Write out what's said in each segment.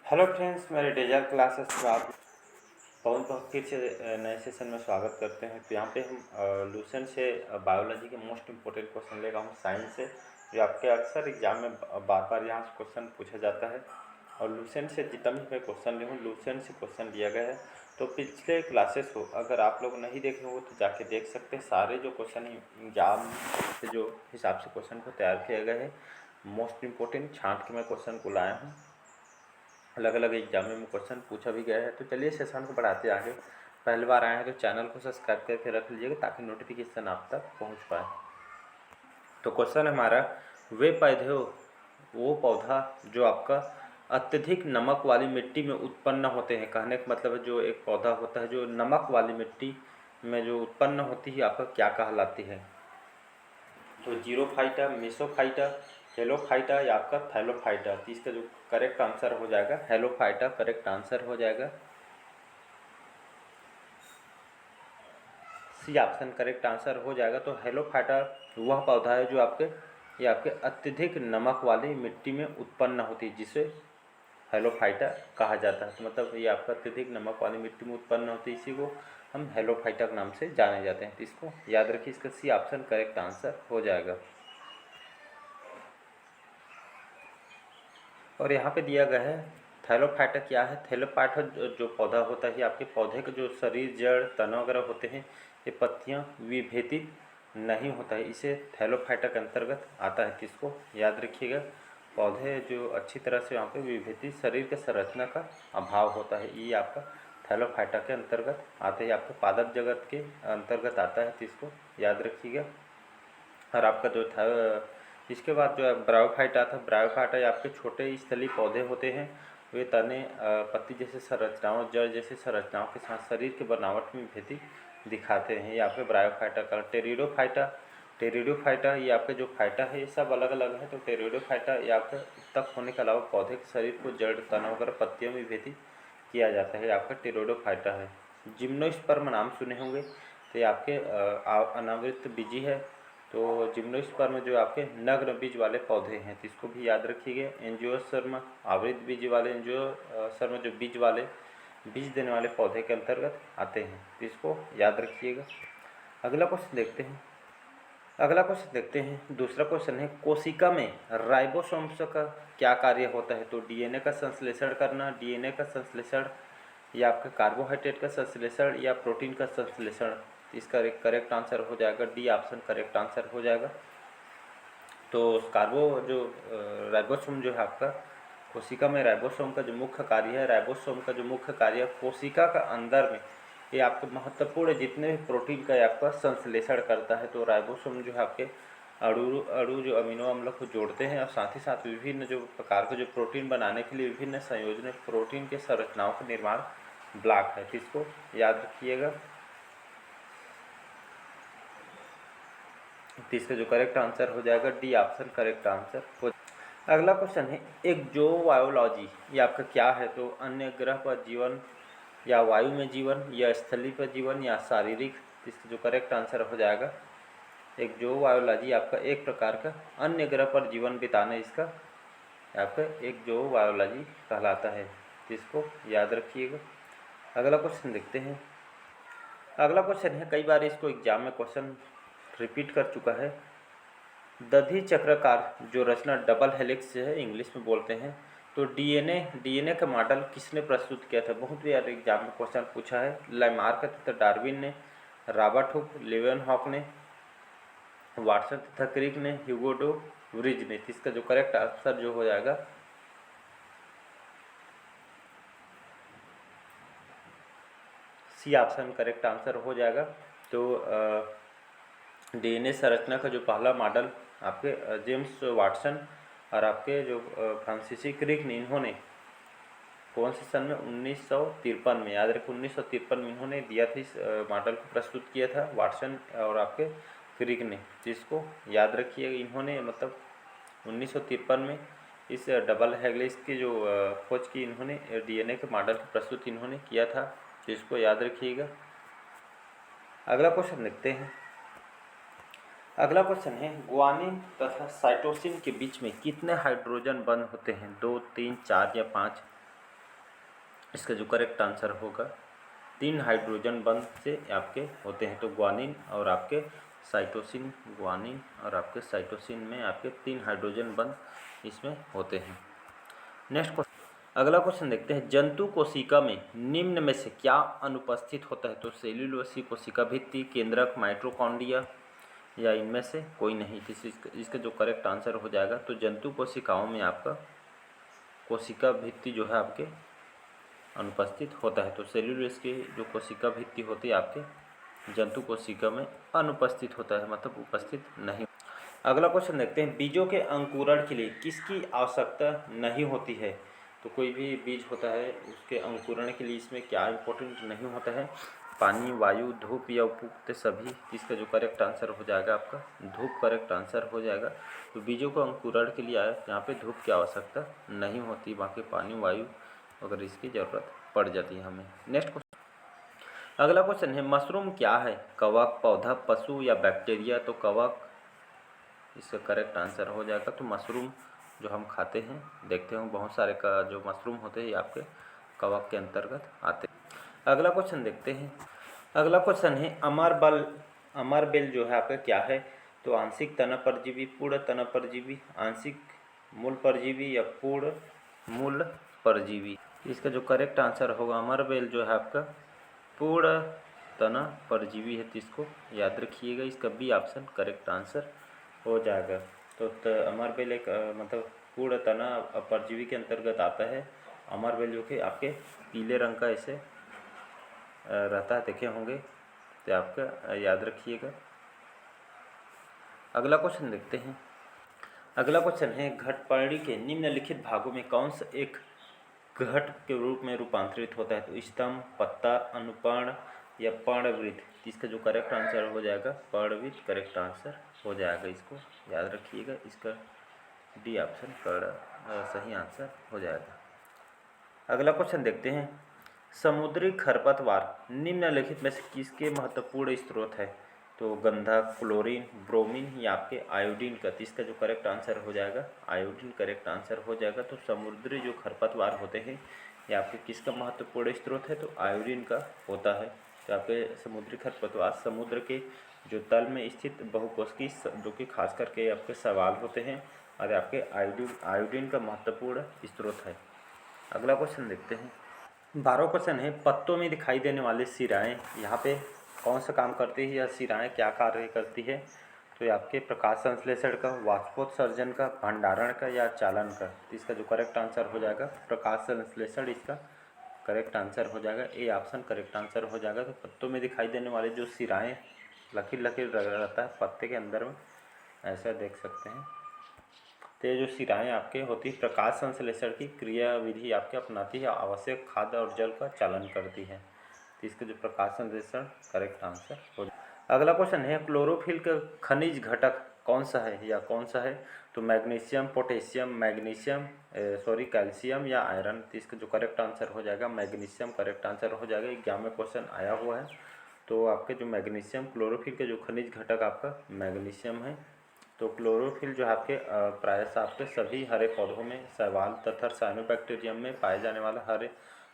Hello friends, मेरे डेजर classes में आप बहुत बहुत फिर से नए सेशन में स्वागत करते हैं। तो यहाँ पे हम लूसेंट से बायोलॉजी के मोस्ट इम्पोर्टेंट क्वेश्चन लेगा हम साइंस से, जो आपके अक्सर एग्जाम में बार बार यहाँ से क्वेश्चन पूछा जाता है। और लूसेंट से जितना भी मैं क्वेश्चन लिया हूँ, लूसेंट से क्वेश्चन दिया गया है। तो पिछले क्लासेस को अगर आप लोग नहीं देखे हो तो जाके देख सकते हैं। सारे जो क्वेश्चन एग्जाम से जो हिसाब से क्वेश्चन को तैयार किया गया है, मोस्ट इम्पोर्टेंट छाँट के मैं क्वेश्चन को लाया हूँ। अलग अलग एग्जाम में क्वेश्चन पूछा भी गया है। तो चलिए सेशन को बढ़ाते आगे। पहली बार आए हैं तो चैनल को सब्सक्राइब करके रख लीजिएगा ताकि नोटिफिकेशन आप तक पहुंच पाए। तो क्वेश्चन हमारा, वो पौधा जो आपका अत्यधिक नमक वाली मिट्टी में उत्पन्न होते हैं। कहने का मतलब है जो एक पौधा होता है जो नमक वाली मिट्टी में जो उत्पन्न होती है, आपका क्या कहलाती है। तो जीरोफाइटा, मेसोफाइटा, हेलोफाइटा या आपका थैलोफाइटा। तो इसका जो करेक्ट आंसर हो जाएगा हेलोफाइटा करेक्ट आंसर हो जाएगा। सी ऑप्शन करेक्ट आंसर हो जाएगा। तो हेलोफाइटा वह पौधा है जो ये आपके अत्यधिक नमक वाली मिट्टी में उत्पन्न होती है, जिसे हेलोफाइटा कहा जाता है। तो मतलब ये आपका अत्यधिक नमक वाली मिट्टी में उत्पन्न होती है, इसी को हम हेलोफाइटा के नाम से जाने जाते हैं। तो इसको याद रखिए, इसका सी ऑप्शन करेक्ट आंसर हो जाएगा। और यहाँ पे दिया गया है थैलोफाइटा क्या है। थैलोफाइटा जो पौधा होता है, आपके पौधे का जो शरीर, जड़, तना वगैरह होते हैं, ये पत्तियाँ विभेदित नहीं होता है, इसे थैलोफाइटा के अंतर्गत आता है। किसको याद रखिएगा, पौधे जो अच्छी तरह से यहाँ पे विभेदित शरीर के संरचना का अभाव होता है, ये आपका थैलोफाइटा के अंतर्गत आता है। आपके पादप जगत के अंतर्गत आता है, तो इसको याद रखिएगा। और आपका जो था इसके बाद जो है ब्रायोफाइटा था। ब्रायोफाइटा आपके छोटे स्थलीय पौधे होते हैं। वे तने, पत्ती जैसे संरचनाओं, जड़ जैसे संरचनाओं के साथ शरीर की बनावट में भेदी दिखाते हैं। ये आपके ब्रायोफाइटा का। टेरिडोफाइटा ये आपके जो फाइटा है, ये सब अलग अलग है। तो टेरिडोफाइटा ये आपका तक होने के अलावा पौधे के शरीर को जड़, तना वगैरह पत्तियों में भेदी किया जाता है, आपका टेरिडोफाइटा है। जिम्नोस्पर्म नाम सुने होंगे, तो ये आपके अनावृत बीजी है। तो जिम्नोस्पर्म जो आपके नग्न बीज वाले पौधे हैं, तो इसको भी याद रखिएगा। एंजियोस्पर्म आवृत बीज वाले, एंजियोस्पर्म जो बीज देने वाले पौधे के अंतर्गत आते हैं, तो इसको याद रखिएगा। अगला क्वेश्चन देखते हैं। दूसरा क्वेश्चन है, कोशिका में राइबोसोम्स का क्या कार्य होता है। तो डीएनए का संश्लेषण करना, डीएनए का संश्लेषण या आपके कार्बोहाइड्रेट का संश्लेषण या प्रोटीन का संश्लेषण। इसका एक करेक्ट आंसर हो जाएगा डी ऑप्शन करेक्ट आंसर हो जाएगा। तो राइबोसोम जो है आपका कोशिका में, राइबोसोम का जो मुख्य कार्य है, राइबोसोम का जो मुख्य कार्य कोशिका का अंदर में ये आपके महत्वपूर्ण जितने भी प्रोटीन का आपका संश्लेषण करता है। तो राइबोसोम जो है आपके अणु जो अमीनो अम्ल को जोड़ते हैं और साथ ही साथ विभिन्न जो प्रकार के जो प्रोटीन बनाने के लिए विभिन्न संयोजन प्रोटीन के संरचनाओं का निर्माण ब्लॉक है। तो इसको याद रखिएगा। तो इसका जो करेक्ट आंसर हो जाएगा डी ऑप्शन करेक्ट आंसर हो। अगला क्वेश्चन है, एक जो बायोलॉजी ये आपका क्या है। तो अन्य ग्रह पर जीवन या वायु में जीवन या स्थलीय पर जीवन या शारीरिक। इसका जो करेक्ट आंसर हो जाएगा, एक जो बायोलॉजी आपका एक प्रकार का अन्य ग्रह पर जीवन बिताना, इसका आपका एक जो बायोलॉजी कहलाता है। इसको याद रखिएगा। अगला क्वेश्चन देखते हैं। अगला क्वेश्चन है, कई बार इसको एग्जाम में क्वेश्चन रिपीट कर चुका है। दधी चक्राकार जो रचना डबल हेलिक्स है, इंग्लिश में बोलते हैं। तो डीएनए का मॉडल किसने प्रस्तुत किया था। बहुत बार एग्जाम में क्वेश्चन पूछा है। लैमार्क तथा डार्विन ने, रॉबर्ट हुक, लेवेनहॉक ने, वाटसन तथा क्रिक ने, ह्यूगो डे व्रिज ने। इसका जो करेक्ट आंसर जो हो जाएगा सी ऑप्शन करेक्ट आंसर हो जाएगा। तो डीएनए संरचना का जो पहला मॉडल आपके जेम्स वाटसन और आपके जो फ्रांसीसी क्रिक ने, इन्होंने कौन से सन में 1953 में, याद रखें 1953 में इन्होंने दिया था। इस मॉडल को प्रस्तुत किया था वाटसन और आपके क्रिक ने। जिसको याद रखिए, इन्होंने मतलब 1953 में इस डबल हेलिक्स की जो खोज की, इन्होंने डीएनए के मॉडल की प्रस्तुत इन्होंने किया था। जिसको याद रखिएगा। अगला क्वेश्चन देखते हैं। अगला क्वेश्चन है, ग्वानिन तथा साइटोसिन के बीच में कितने हाइड्रोजन बंध होते हैं। 2, 3, 4 या 5। इसका जो करेक्ट आंसर होगा 3 हाइड्रोजन बंध से आपके होते हैं। तो ग्वानिन और आपके साइटोसिन, ग्वानिन और आपके साइटोसिन में आपके 3 हाइड्रोजन बंध इसमें होते हैं। नेक्स्ट क्वेश्चन, अगला क्वेश्चन देखते हैं, जंतु कोशिका में निम्न में से क्या अनुपस्थित होता है? तो सेल्यूलोसिस कोशिका भित्ति, केंद्रक, माइटोकॉन्ड्रिया या इनमें से कोई नहीं। इसका जो करेक्ट आंसर हो जाएगा, तो जंतु कोशिकाओं में आपका कोशिका भित्ति जो है आपके अनुपस्थित होता है। तो सेल्यूलोसिस की जो कोशिका भित्ति होती है आपके जंतु कोशिका में अनुपस्थित होता है, मतलब उपस्थित नहीं। अगला क्वेश्चन देखते हैं, बीजों के अंकुरण के लिए किसकी आवश्यकता नहीं होती है? तो कोई भी बीज होता है उसके अंकुरण के लिए इसमें क्या इंपॉर्टेंट नहीं होता है? पानी, वायु, धूप या उपयुक्त सभी। इसका जो करेक्ट आंसर हो जाएगा आपका धूप करेक्ट आंसर हो जाएगा। तो बीजों को अंकुरण के लिए यहाँ पे धूप की आवश्यकता नहीं होती, बाकी पानी, वायु अगर इसकी ज़रूरत पड़ जाती है हमें। नेक्स्ट क्वेश्चन, अगला क्वेश्चन है, मशरूम क्या है? कवक, पौधा, पशु या बैक्टीरिया? तो कवक इसका करेक्ट आंसर हो जाएगा। तो मशरूम जो हम खाते हैं, देखते हैं बहुत सारे का जो मशरूम होते हैं ये आपके कवक के अंतर्गत आते हैं। अगला क्वेश्चन देखते हैं, अगला क्वेश्चन है, अमरबेल जो है आपका क्या है? तो आंशिक तना परजीवी, पूर्ण तना परजीवी, आंशिक मूल परजीवी या पूर्ण मूल परजीवी। इसका जो करेक्ट आंसर होगा, अमरबेल जो है आपका पूर्ण तना परजीवी है। तो इसको याद रखिएगा, इसका बी ऑप्शन करेक्ट आंसर हो जाएगा। तो अमरबेल एक मतलब पूर्ण तना परजीवी के अंतर्गत आता है। अमरबेल जो कि आपके पीले रंग का ऐसे रहता है, देखे होंगे, तो आपका याद रखिएगा। अगला क्वेश्चन देखते हैं, अगला क्वेश्चन है, घटपर्णी के निम्नलिखित भागों में कौन सा एक घट के रूप में रूपांतरित होता है? तो स्तंभ, पत्ता, अनुपर्ण या पर्णवृत्त। इसका जो करेक्ट आंसर हो जाएगा पर्णवृत्त करेक्ट आंसर हो जाएगा, इसको याद रखिएगा। इसका डी ऑप्शन सही आंसर हो जाएगा। अगला क्वेश्चन देखते हैं, समुद्री खरपतवार निम्नलिखित में से किसके महत्वपूर्ण स्रोत है? तो गंधक, क्लोरीन, ब्रोमीन या आपके आयोडीन का। तो इसका जो करेक्ट आंसर हो जाएगा आयोडीन करेक्ट आंसर हो जाएगा। तो समुद्री जो खरपतवार होते हैं ये आपके किसका महत्वपूर्ण स्रोत है? तो आयोडीन का होता है। तो आपके समुद्री खरपतवार समुद्र के जो तल में स्थित बहुकोशिकीय जो कि खास करके आपके सवाल होते हैं और आपके आयोडीन का महत्वपूर्ण स्रोत है। अगला क्वेश्चन देखते हैं, 12वां क्वेश्चन है, पत्तों में दिखाई देने वाले सिराएँ यहाँ पे कौन सा काम करती है या सिराएँ क्या कार्य करती है? तो ये आपके प्रकाश संश्लेषण का, वाष्पोत्सर्जन का, भंडारण का या चालन का। तो इसका जो करेक्ट आंसर हो जाएगा प्रकाश संश्लेषण, इसका करेक्ट आंसर हो जाएगा, ए ऑप्शन करेक्ट आंसर हो जाएगा। तो पत्तों में दिखाई देने वाले जो सिराएँ लकीर लकीर रहता है पत्ते के अंदर में, ऐसा देख सकते हैं। तो ये जो सिराएँ आपके होती है प्रकाश संश्लेषण की क्रियाविधि आपके अपनाती है, आवश्यक खाद्य और जल का चालन करती है। तो इसका जो प्रकाश संश्लेषण करेक्ट आंसर हो जाए। अगला क्वेश्चन है, क्लोरोफिल का खनिज घटक कौन सा है या कौन सा है? तो मैग्नीशियम, पोटेशियम, कैल्शियम या आयरन। तो इसका जो करेक्ट आंसर हो जाएगा मैग्नीशियम करेक्ट आंसर हो जाएगा। एग्जाम में क्वेश्चन आया हुआ है। तो आपके जो मैग्नीशियम, क्लोरोफिल का जो खनिज घटक आपका मैग्नीशियम है। तो क्लोरोफिल जो है आपके प्रायः आपके सभी हरे पौधों में, शैवाल तथा साइनोबैक्टीरियम में पाए जाने वाला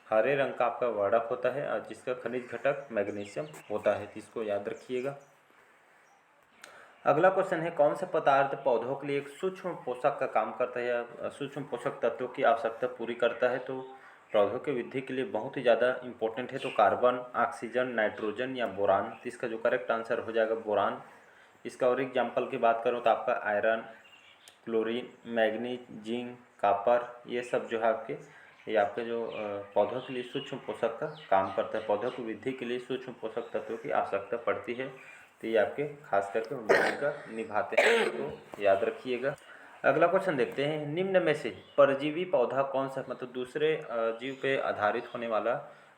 हरे रंग का आपका वर्णक होता है और जिसका खनिज घटक मैग्नीशियम होता है। इसको याद रखिएगा। अगला क्वेश्चन है, कौन सा पदार्थ पौधों के लिए एक सूक्ष्म पोषक का काम करता है या सूक्ष्म पोषक तत्वों की आवश्यकता पूरी करता है? तो पौधों की वृद्धि के लिए बहुत ही ज़्यादा इंपॉर्टेंट है। तो कार्बन, ऑक्सीजन, नाइट्रोजन या बोरान। तो इसका जो करेक्ट आंसर हो जाएगा बोरान। इसका और एग्जाम्पल की बात करूँ तो आपका iron, chlorine, manganese, zinc, copper, ये सब जो है आपके ये आपके जो पौधों के लिए सूक्ष्म पोषक का काम करता है। पौधों की वृद्धि के लिए सूक्ष्म पोषक तत्वों की आवश्यकता पड़ती है। तो ये आपके खास करके भूमिका निभाते हैं, तो याद रखिएगा। अगला क्वेश्चन देखते हैं, निम्न में से परजीवी पौधा कौन सा, मतलब दूसरे जीव पे आधारित होने वाला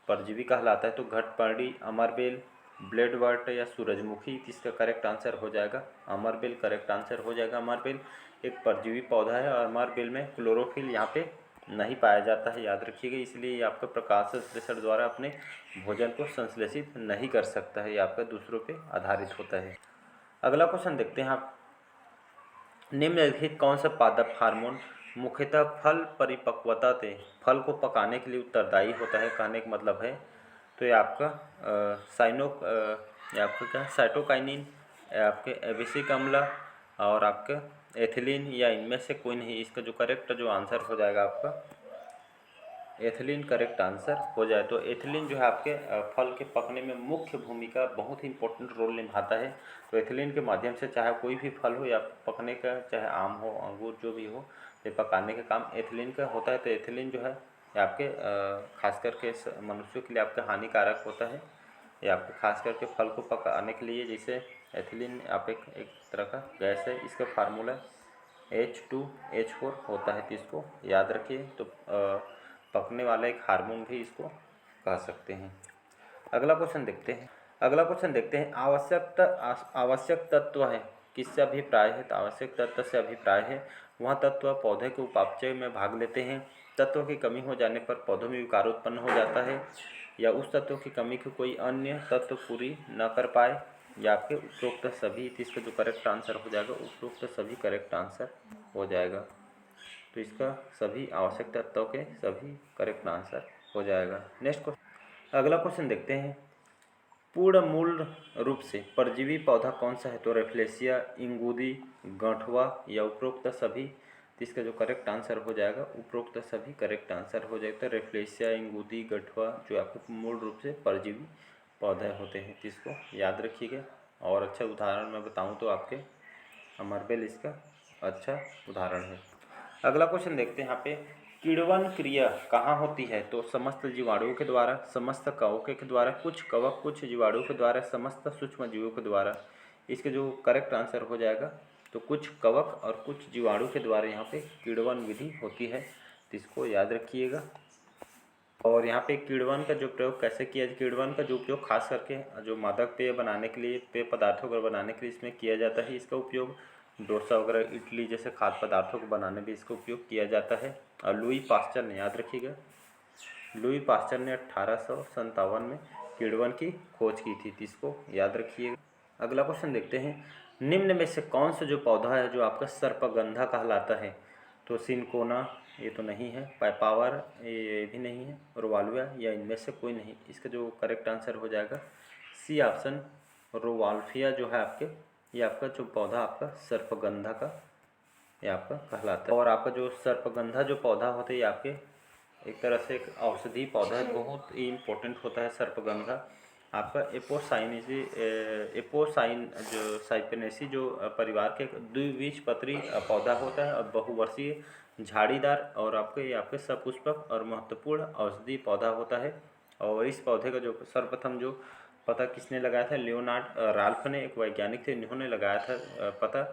परजीवी कहलाता है? तो घटपर्णी, अमरबेल, ब्लेडवर्ट या सूरजमुखी। इसका करेक्ट आंसर हो जाएगा अमरबेल करेक्ट आंसर हो जाएगा। अमरबेल एक परजीवी पौधा है और अमरबेल में क्लोरोफिल यहाँ पे नहीं पाया जाता है, याद रखिएगा। इसलिए ये आपका प्रकाश संश्लेषण द्वारा अपने भोजन को संश्लेषित नहीं कर सकता है, ये आपका दूसरों पे आधारित होता है। अगला क्वेश्चन देखते हैं आप, निम्नलिखित कौन सा पादप हार्मोन मुख्यतः फल परिपक्वता से फल को पकाने के लिए उत्तरदायी होता है, कहने का मतलब है। तो ये आपका ये आपका क्या साइटोकाइनिन, आपके एबिसिक अम्ल और आपका एथिलीन, या इनमें से कोई नहीं। इसका जो करेक्ट जो आंसर हो जाएगा आपका एथिलीन करेक्ट आंसर हो जाए। तो एथिलीन जो है आपके फल के पकने में मुख्य भूमिका, बहुत ही इंपॉर्टेंट रोल निभाता है। तो एथिलीन के माध्यम से चाहे कोई भी फल हो या पकने का, चाहे आम हो, अंगूर, जो भी हो, ये पकाने का काम एथिलीन का होता है। तो एथिलीन जो है ये आपके खास करके मनुष्यों के लिए आपके हानिकारक होता है। ये आपके खास करके फल को पकाने के लिए, जैसे एथिलीन आप एक तरह का गैस है, इसका फार्मूला H2H4 होता है, तो इसको याद रखिए। तो पकने वाला एक हार्मोन भी इसको कह सकते हैं। अगला क्वेश्चन देखते हैं। आवश्यक तत्व है, किससे अभिप्राय है? तो आवश्यक तत्व से अभिप्राय है वह तत्व पौधे के उपापचय में भाग लेते हैं, तत्व की कमी हो जाने पर पौधों में विकार उत्पन्न हो जाता है, या उस तत्व की कमी को कोई अन्य तत्व पूरी न कर पाए, या आपके उपरोक्त सभी। तो इसका जो करेक्ट आंसर हो जाएगा उपरोक्त सभी करेक्ट आंसर हो जाएगा। तो इसका सभी आवश्यक तत्वों के सभी करेक्ट आंसर हो जाएगा। नेक्स्ट क्वेश्चन, अगला क्वेश्चन देखते हैं। पूर्ण मूल रूप से परजीवी पौधा कौन सा है? तो रेफ्लेशिया, इंगूदी, गांठवा, या उपरोक्त सभी। तो इसका जो करेक्ट आंसर हो जाएगा उपरोक्त सभी करेक्ट आंसर हो जाएगा। रेफ्लेशिया, इंगूदी, गठवा जो आपके मूल रूप से परजीवी पौधे होते हैं, तो इसको याद रखिएगा। और अच्छा उदाहरण मैं बताऊं तो आपके अमरबेल इसका अच्छा उदाहरण है। अगला क्वेश्चन देखते हैं यहाँ पे, किण्वन क्रिया कहाँ होती है? तो समस्त जीवाणुओं के द्वारा, समस्त कवकों के द्वारा, कुछ कवक कुछ जीवाणुओं के द्वारा, समस्त सूक्ष्म जीवों के द्वारा। इसके जो करेक्ट आंसर हो जाएगा तो कुछ कवक और कुछ जीवाणु के द्वारा यहाँ पे किण्वन विधि होती है, तो इसको याद रखिएगा। और यहाँ पे किण्वन का जो प्रयोग कैसे किया जाए? किण्वन का जो उपयोग खास करके जो मादक पेय बनाने के लिए, पेय पदार्थों को बनाने के लिए इसमें किया जाता है। इसका उपयोग डोसा वगैरह, इडली जैसे खाद्य पदार्थों को बनाने में इसका उपयोग किया जाता है। और लुई पास्चर ने, याद रखिएगा, लुई पास्चर ने 1857 में किण्वन की खोज की थी, तो इसको याद रखिएगा। अगला क्वेश्चन देखते हैं, निम्न में से कौन सा जो पौधा है जो आपका सर्पगंधा कहलाता है? तो सिनकोना ये तो नहीं है, पाइपावर ये भी नहीं है, रोवाल्विया या इनमें से कोई नहीं। इसका जो करेक्ट आंसर हो जाएगा सी ऑप्शन, रोवाल्फिया जो है आपके, ये आपका जो पौधा आपका सर्पगंधा का ये आपका कहलाता है। और आपका जो सर्पगंधा जो पौधा होता है ये आपके एक तरह से एक औषधि पौधा है, बहुत ही इम्पोर्टेंट होता है सर्पगंधा। आपका एपोसाइन जो साइपेनेसी जो परिवार के द्विबीजपत्री पौधा होता है और बहुवर्षीय झाड़ीदार, और आपके ये आपके सपुष्पक और महत्वपूर्ण औषधि पौधा होता है। और इस पौधे का जो सर्वप्रथम जो पता किसने लगाया था? लियोनार्ड राल्फ ने, एक वैज्ञानिक थे, इन्होंने लगाया था पता।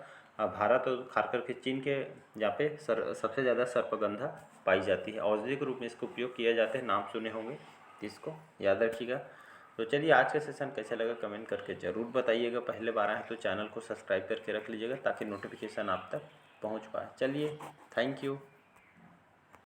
भारत और खासकर के चीन के यहाँ पे सबसे ज़्यादा सर्पगंधा पाई जाती है। औषधि के रूप में इसका उपयोग किया जाता है, नाम सुने होंगे, इसको याद रखिएगा। तो चलिए आज का सेशन कैसा लगा कमेंट करके ज़रूर बताइएगा। पहले बार आए तो चैनल को सब्सक्राइब करके रख लीजिएगा ताकि नोटिफिकेशन आप तक पहुँच पाए। चलिए, थैंक यू।